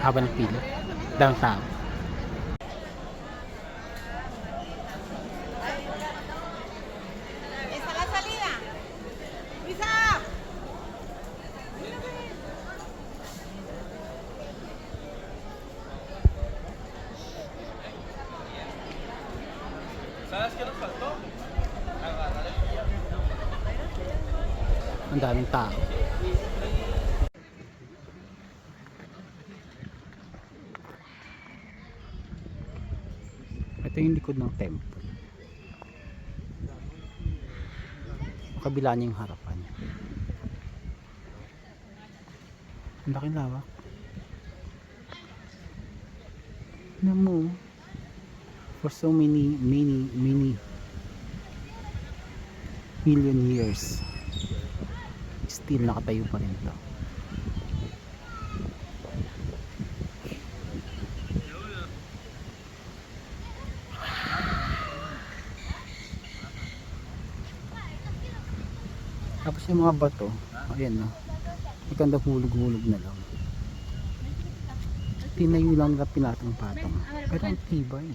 Haba ng pila. Daming tao. Esa la salida. Luisa. ¿Sabes qué nos faltó? Agarrar el Ang daming tao. Ito yung likod ng temple. Kabila niya yung harapan. Ang laking lawak. Ano mo? For so many million years, still nakatayo pa rin to. Tapos yung mga bato, ayan no, ikang hulog-hulog na lang. Tinayo lang na pinatong-patong. Pero ang tibay.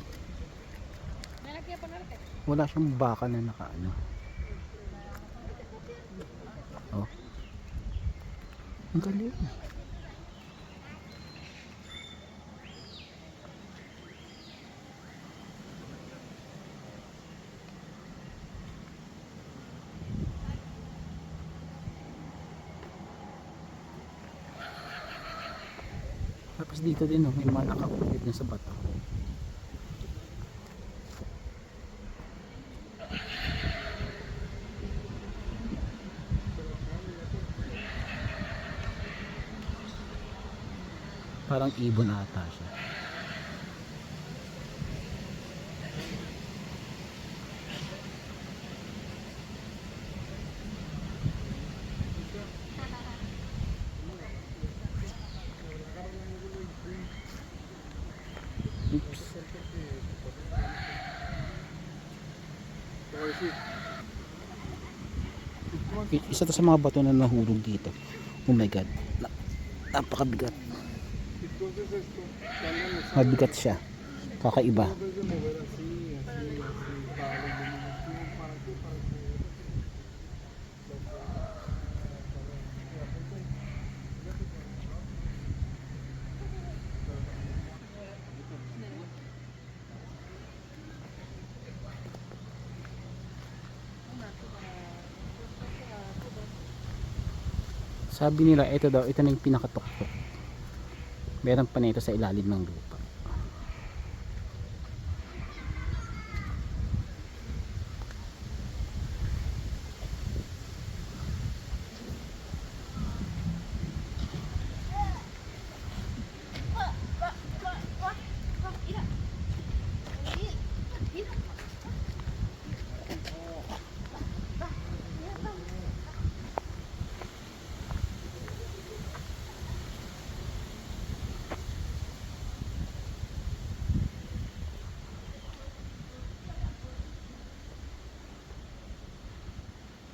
Wala siyang baka na nakaano. Oh. Ang galing. Tapos dito din may mga nakakupit na sa bato. Parang ibon ata siya. Oops. Isa to sa mga bato na nahulog dito. Oh my god. Napakabigat. Mabigat siya. Kakaiba. Sabi nila ito daw, ito na yung pinakatuktok. Meron pa nito sa ilalim ng lupa.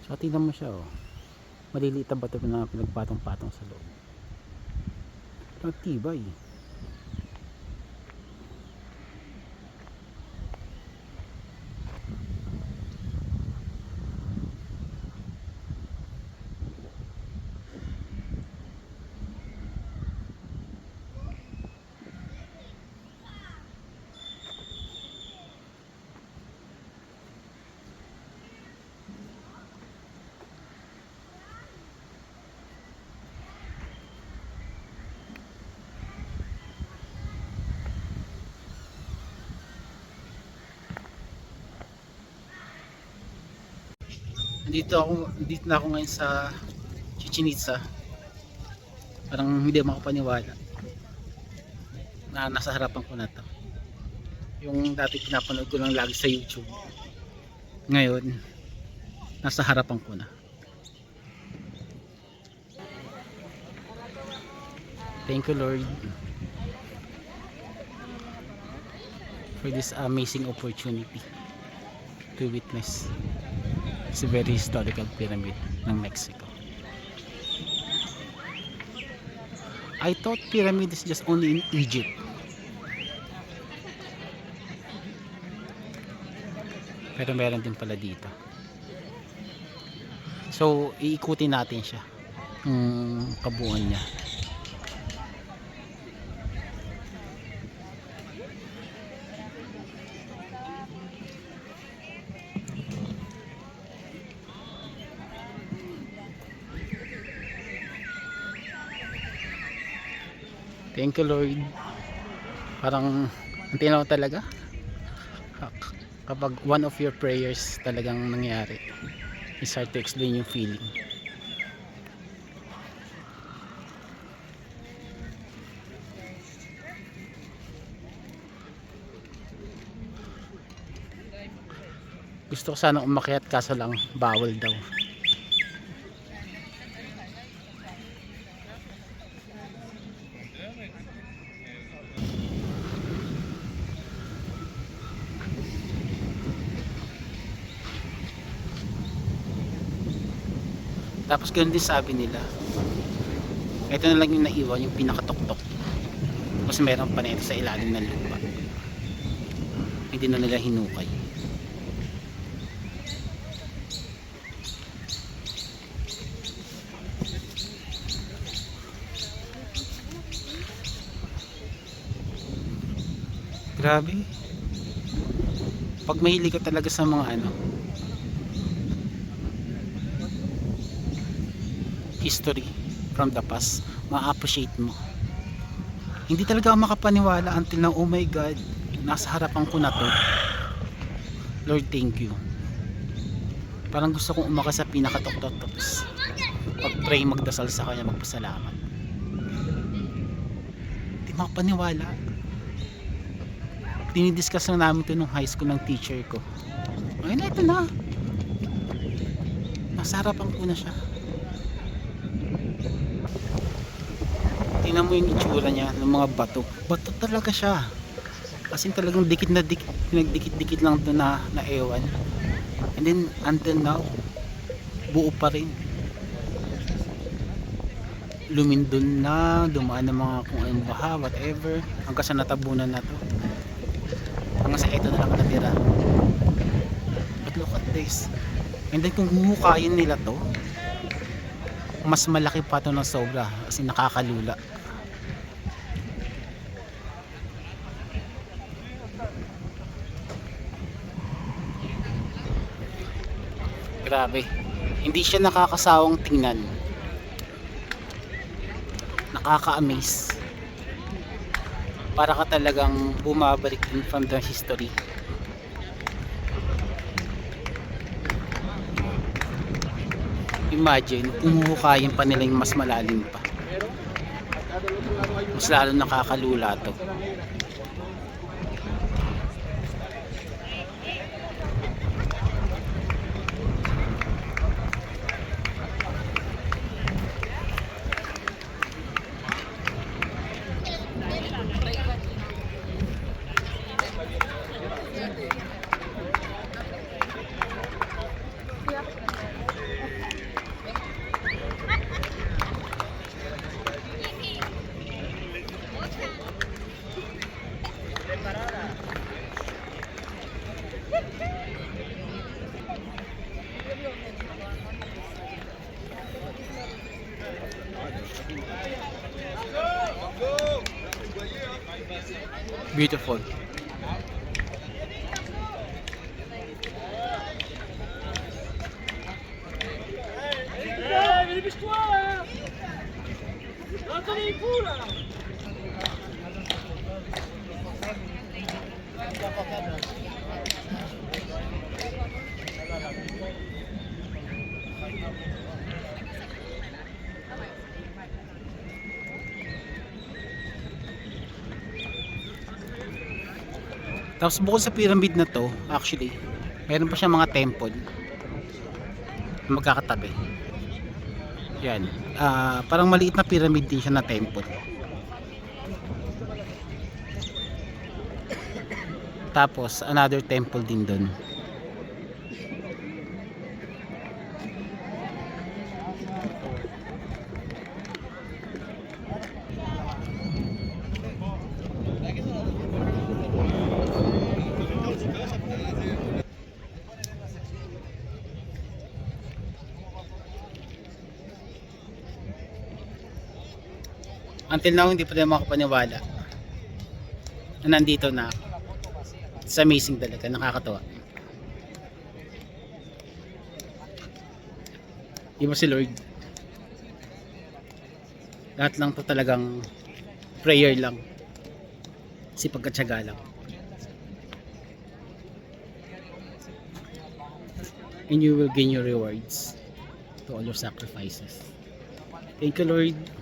So tingnan mo siya oh. Maliliit ang bato na pinagpatong-patong sa loob. Ang tibay. Dito na ako ngayon sa Chichen Itza. Parang hindi makapaniwala na nasa harapan ko na to. Yung dati pinapanood ko lang lagi sa YouTube, ngayon nasa harapan ko na. Thank you Lord for this amazing opportunity to witness this very historical pyramid ng Mexico. I thought pyramid is just only in Egypt. Pero meron din pala dito. So iikutin natin siya, kabuuan niya. Thank you Lord. Parang ang tinaw talaga kapag one of your prayers talagang nangyari, it's hard to explain yung feeling. Gusto ko sana umakyat kaso lang bawal daw. Tapos ganun din sabi nila, ito na lang yung naiwan, yung pinakatuktok. Tapos meron pa na ito sa ilalim ng lupa, hindi na nila hinukay. Grabe, pag mahilig ka talaga sa mga history from the past, ma-appreciate mo. Hindi talaga ako makapaniwala until na, oh my God, nasa harapan ko na to. Lord, thank you. Parang gusto kong umakas sa pinakatuktok, tapos pag-pray, magdasal sa kanya, magpasalamat. Hindi makapaniwala. Dinidiscuss na namin ito nung high school ng teacher ko. Ayun na, ito na, nasa harapan ko na siya. Tingnan mo yung itsura niya ng mga bato. Bato talaga siya. Kasi talagang dikit na dikit, pinagdikit-dikit lang ito na ewan. And then until now, buo pa rin. Lumindol na, dumaan ng mga kung anong baha, whatever. Hanggang sa natabunan na to. Hanggang sa ito na lang natira. But look at this. And then kung huhukayin nila to, mas malaki pa ito ng sobra kasi nakakalula. Grabe, hindi siya nakakasawang tingnan, nakaka-amaze. Para ka talagang bumabalik din from the history. Imagine kung huhukayin pa nila yung mas malalim pa, mas lalo nakakalula to. Beautiful. Hey, dépêche-toi là! Attendez les fous là! Tapos bukod sa pyramid na to, actually, meron pa siyang mga temple na magkakatabi. Yan. Parang maliit na pyramid din siya na temple. Tapos another temple din doon. Until now hindi pa rin makapaniwala na nandito na ako. It's amazing talaga, nakakatawa. Iba si Lord. Lahat lang to talagang prayer lang. Sipag at tiyaga lang. And you will gain your rewards to all your sacrifices. Thank you, Lord.